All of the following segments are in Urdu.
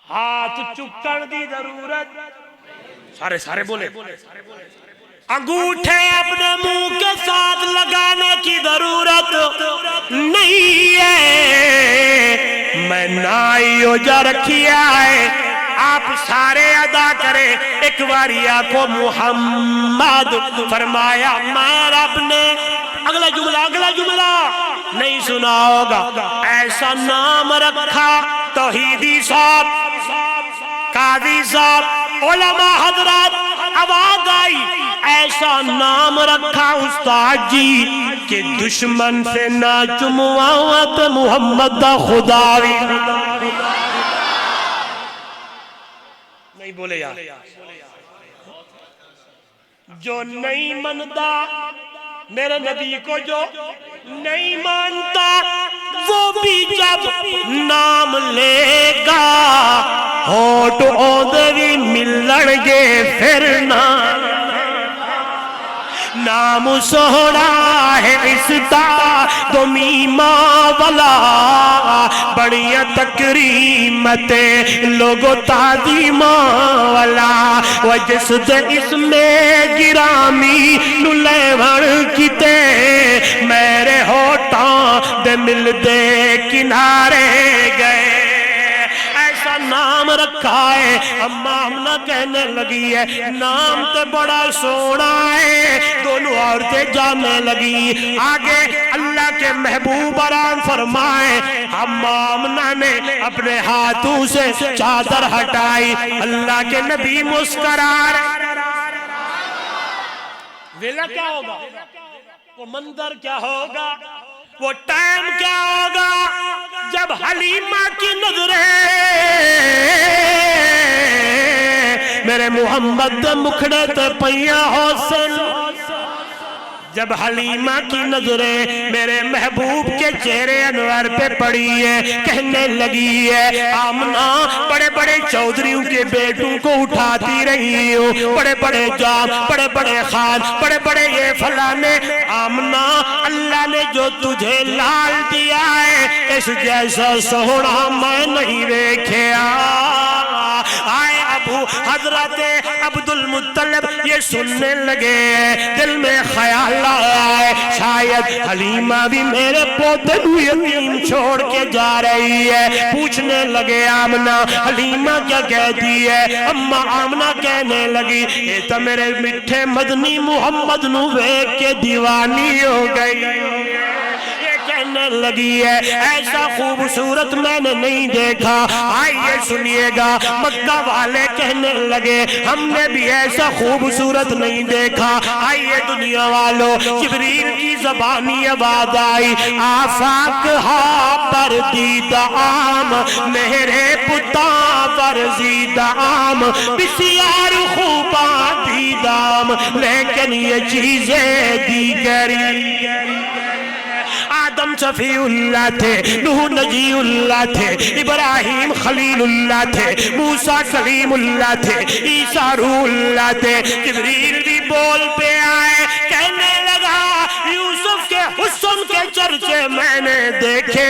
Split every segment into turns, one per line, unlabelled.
ہاتھ چکن دی ضرورت، سارے بولے، انگوٹھے اپنے منہ کے ساتھ لگانے کی ضرورت نہیں ہے۔ میں نائیو جا رکھیا ہے، آپ سارے ادا کریں ایک باری آقا محمد فرمایا میں رب نے اگلا جملہ نہیں سنا ہوگا، ایسا نام رکھا توحیدی صاحب، قاضی صاحب، علماء حضرات، آواز آئی ایسا نام رکھا استاد جی کہ دشمن سے نہ چمواوت محمد دا خداوی نہیں بولے یار، جو نہیں منتا میرے نبی کو، جو نہیں مانتا وہ بھی جب نام لے گا ہوٹ اوندے بھی ملن گے پھر نام سوڑا ہے اس دا دمیمہ والا، بڑیاں تکریمتیں لوگو تعظیمہ والا، وہ جس دے اس میں گرامی نلے بھر کیتے میرے ہوتاں دے مل دے کنارے گئے، ایسا نام رکھا ہے۔ اماں ہمنا کہنے لگی ہے نام تے بڑا سونا ہے، دونوں عورتیں جانے لگی، آگے اللہ کے محبوب آرام فرمائے، اماں ہمنا نے اپنے ہاتھوں سے چادر ہٹائی، اللہ کے نبی مسکرار، ویلا کیا ہوگا، وہ منظر کیا ہوگا، وہ ٹائم کیا ہوگا جب حلیمہ کی نظریں میرے محمد دے مکھڑے تے پئیاں حسن، جب حلیمہ کی نظریں میرے محبوب کے چہرے انور پہ پڑی ہے، کہنے لگی ہے آمنہ بڑے بڑے چودھریوں کے بیٹوں کو اٹھاتی رہی ہوں، بڑے بڑے جام، بڑے بڑے خان، بڑے بڑے یہ فلانے، آمنہ اللہ نے جو تجھے لال دیا ہے اس جیسا سونا میں نہیں دیکھیا۔ آئے ابو حضرت عبدالمطلب یہ سننے لگے، دل میں خیال آئے شاید حلیمہ بھی میرے پوتے کو یتیم چھوڑ کے جا رہی ہے، پوچھنے لگے آمنہ حلیمہ کیا کہتی ہے، اماں آمنہ کہنے لگی یہ تو میرے مٹھے مدنی محمد نو دیکھ کے دیوانی ہو گئی، کہنے لگی ہے ایسا خوبصورت میں نے نہیں دیکھا۔ آئیے سنیے گا، مکہ والے کہنے لگے ہم نے بھی ایسا خوبصورت نہیں دیکھا۔ آئیے دنیا والوں، جبریل کی زبانی آواز آئی، آفاق ہا پر دیدہ عام میرے پتاں پر زیدہ عام، بسیار خوباں دیدہ عام لیکن یہ چیزیں دیگری، آدم صفی اللہ تھے، نوح نجی اللہ تھے، ابراہیم خلیل اللہ تھے، موسیٰ کلیم اللہ تھے، عیسیٰ روح اللہ تھے، جبریل بھی بول پہ آئے، کہنے لگا یوسف کے حسن کے چرچے میں نے دیکھے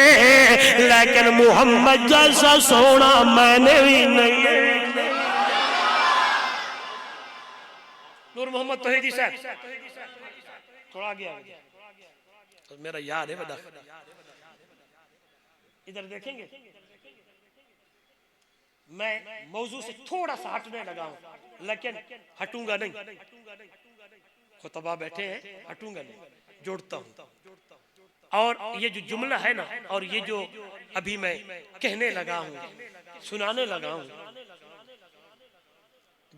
لیکن محمد جیسا سونا میں نے بھی نہیں۔ نور محمد توحیدی صاحب تھوڑا گیا میرا یاد ہے بدا، ادھر دیکھیں گے میں موضوع سے تھوڑا سا ہٹنے لگا ہوں لیکن ہٹوں گا نہیں، خطبہ بیٹھے ہیں ہٹوں گا نہیں، جوڑتا ہوں۔ اور یہ جو جملہ ہے نا، اور یہ جو ابھی میں کہنے لگا ہوں، سنانے لگا ہوں،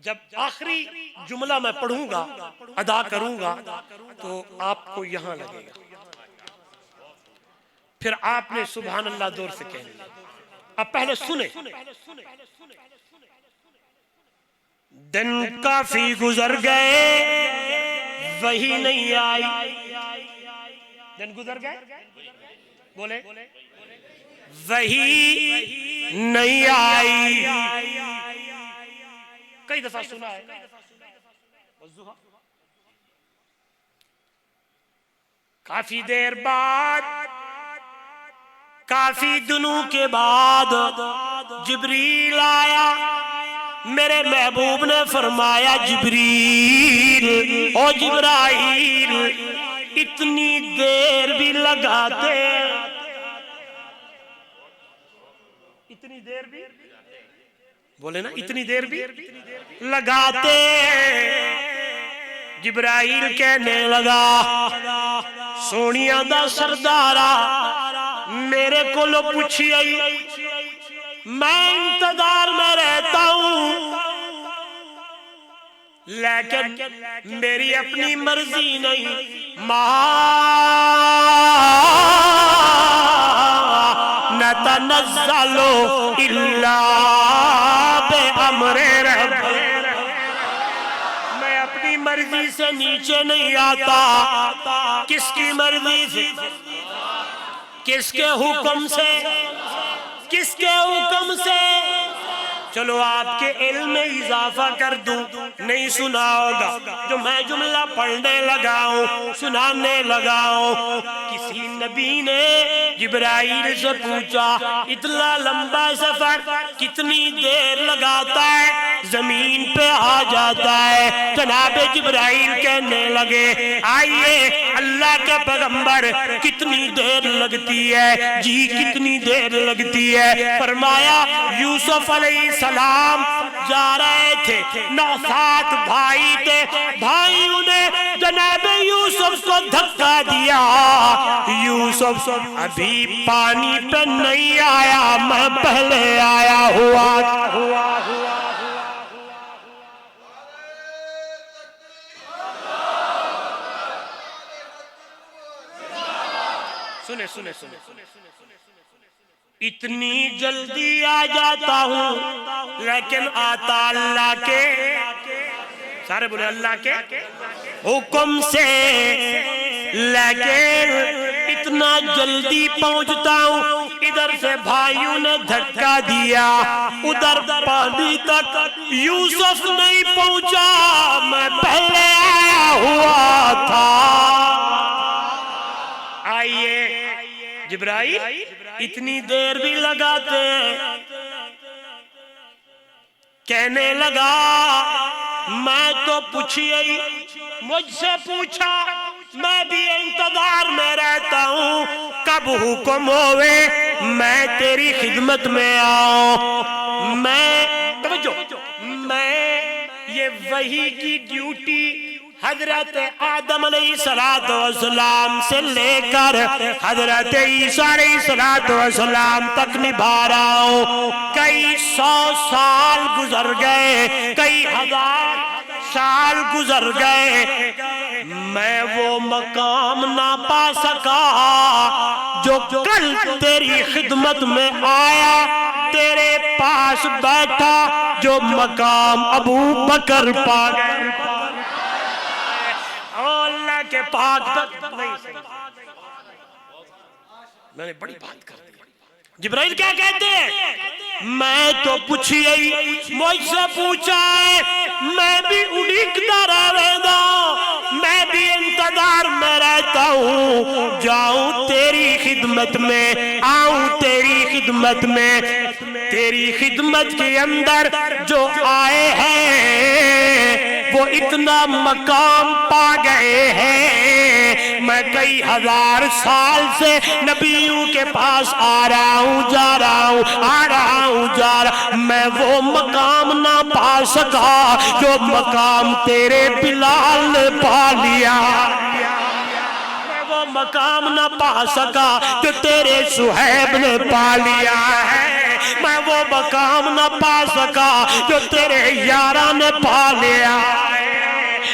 جب آخری جملہ میں پڑھوں گا ادا کروں گا تو آپ کو یہاں لگے گا، پھر آپ نے سبحان اللہ دور سے کہنا۔ اب پہلے سنیں، دن کافی گزر گئے وہی نہیں آئی، دن گزر گئے بولے وہی نہیں آئی، کئی دفعہ سنا ہے، کافی دیر بعد کافی دنوں کے بعد جبریل آیا، میرے محبوب نے فرمایا جبریل او جبرائیل اتنی دیر بھی لگاتے، اتنی دیر بھی بولے نا، اتنی دیر بھی لگاتے۔ جبرائیل کہنے لگا سونیاں دا سردارا میرے کو لو پوچھی آئی، میں انتظار میں رہتا ہوں لیکن میری اپنی مرضی نہیں، نتنزل الا بامر رب، میں اپنی مرضی سے نیچے نہیں آتا، کس کی مرضی سے؟ کس کے حکم سے؟ کس کے حکم سے؟ چلو آپ کے علم میں اضافہ کر دوں، نہیں سنا ہوگا جو میں جملہ پڑھنے لگاؤں سنانے لگاؤں، کسی نبی نے جبرائیل سے پوچھا اتنا لمبا سفر کتنی دیر لگاتا ہے، زمین پہ آ جاتا ہے۔ جناب جبرائیل کہنے لگے آئیے اللہ کے پیغمبر کتنی دیر لگتی ہے؟ جی کتنی دیر لگتی ہے؟ فرمایا یوسف علیہ السلام جا رہے تھے، 9 بھائی تھے، بھائیوں نے جناب یوسف کو دھکا دیا، یوسف ابھی پانی پہ نہیں آیا، میں پہلے آیا ہوا۔ سنے اتنی جلدی آ جاتا ہوں لیکن آتا اللہ کے، سارے بولے اللہ کے حکم سے، لیکن اتنا جلدی پہنچتا ہوں، ادھر سے بھائیوں نے دھکا دیا، ادھر پانی تک یوسف نہیں پہنچا، میں پہلے آیا ہوا تھا۔ آئیے جبرائیل اتنی دیر بھی لگاتے ہیں، کہنے لگا میں تو پوچھئے مجھ سے پوچھا، میں بھی انتظار میں رہتا ہوں کب حکم ہوئے میں تیری خدمت میں آؤں۔ میں یہ وحی کی ڈیوٹی حضرت آدم علیہ السلام سے لے کر حضرت عیسیٰ علیہ السلام تک نبھا رہا ہوں۔ کئی 100 سال گزر گئے، کئی 1000 سال گزر گئے، میں وہ مقام نہ پا سکا جو کل تیری خدمت میں آیا، تیرے پاس بیٹھا، جو مقام ابو بکر پا گئے۔ اللہ کے پاک نہیں، میں نے بڑی بات کر دی۔ جبرائیل کیا کہتے ہیں؟ میں تو پوچھئے مجھ سے پوچھا ہے، میں بھی اڑیکتا رہتا ہوں، میں بھی انتظار میں رہتا ہوں، جاؤں تیری خدمت میں، آؤں تیری خدمت میں۔ تیری خدمت کے اندر جو آئے ہیں وہ اتنا مقام پا گئے ہیں، میں کئی 1000 سال سے نبیوں کے پاس آ رہا ہوں، جا رہا ہوں، آ رہا ہوں، جا رہا ہوں، میں وہ مقام نہ پا سکا جو مقام تیرے بلال نے پا لیا، میں وہ مقام نہ پا سکا جو تیرے صہیب نے پا لیا ہے، میں وہ مقام نہ پا سکا جو تیرے یاراں نے پا لیا ہے۔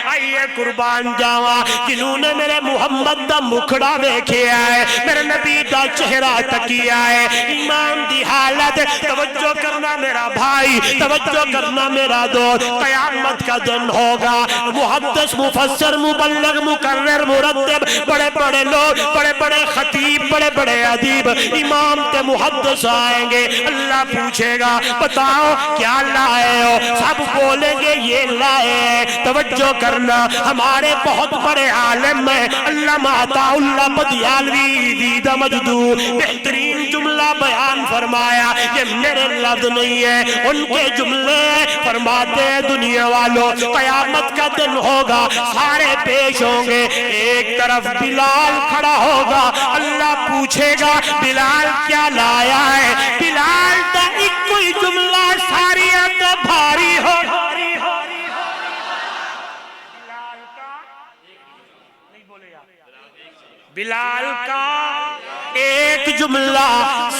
آئیے قربان جاوا جنہوں نے میرے محمد دا مکھڑا دیکھیا ہے، میرے نبی دا چہرہ تکیا ہے، ایمان دی حالت، توجہ کرنا میرا بھائی، توجہ کرنا میرا دوست، قیامت کا دن ہوگا، محدث مفسر مبلغ مقرر مرتب، بڑے بڑے لوگ، بڑے بڑے خطیب، بڑے بڑے ادیب، امام تے محدث آئیں گے، اللہ پوچھے گا بتاؤ کیا لائے ہو؟ سب بولیں گے یہ لائے ہیں۔ توجہ کرنا، ہمارے بہت بڑے عالم میں علامہ عطا اللہ بدیالوی دیدہ مجدو بہترین عظیم جملہ بیان فرمایا، یہ میرے لفظ نہیں ہے، ان کے جملے فرماتے ہیں دنیا والوں قیامت کا دن ہوگا، سارے پیش ہوں گے، ایک طرف بلال کھڑا ہوگا، اللہ پوچھے گا بلال کیا لایا ہے؟ بلال دا ایک کوئی جملہ ساری تو بھاری ہو، بلال کا ایک جملہ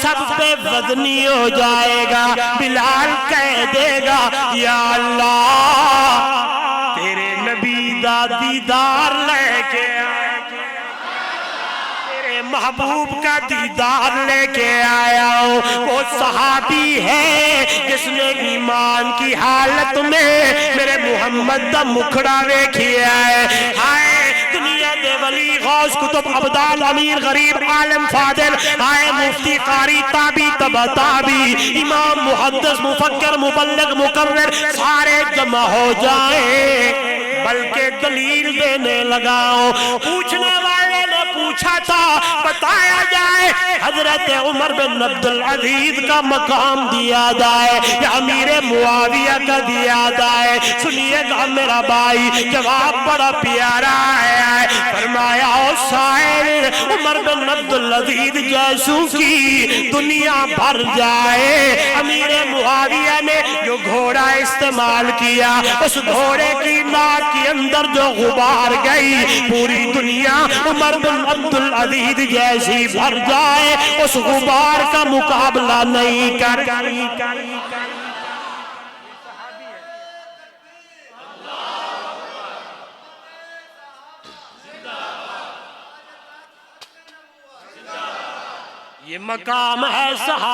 سب پہ وزنی ہو جائے گا، بلال کہہ دے گا یا اللہ تیرے نبی دا دیدار لے کے آیا، تیرے محبوب کا دیدار لے کے آیا ہوں۔ وہ صحابی ہے جس نے ایمان کی حالت میں میرے محمد دا مکھڑا ویکھیا ہے، ہائے دنیا دے ولی غوث کتب عبدال امیر غریب عالم فاضل، آئے مفتی قاری تابی تبا تابی امام محدث مفکر مبلغ مقرر سارے جمع ہو جائیں، بلکہ دلیل دینے لگاؤ۔ پوچھنے والے نے پوچھا تھا بتایا جائے حضرت عمر بن عبدالعزیز کا مقام دیا جائے یا امیر معاویہ کا دیا جائے؟ سنیے گا میرا بھائی، جواب بڑا پیارا ہے، فرمایا او سائل عمر بن عبدالعزیز جیسوں کی دنیا بھر جائے، امیر معاویہ نے جو گھوڑا استعمال کیا اس گھوڑے کی ناک کے اندر جو غبار گئی، پوری دنیا عمر بن عبدالعزیز جیسی بھر جائے اس غبار کا مقابلہ نہیں کر۔ یہ مقام ہے صحابہ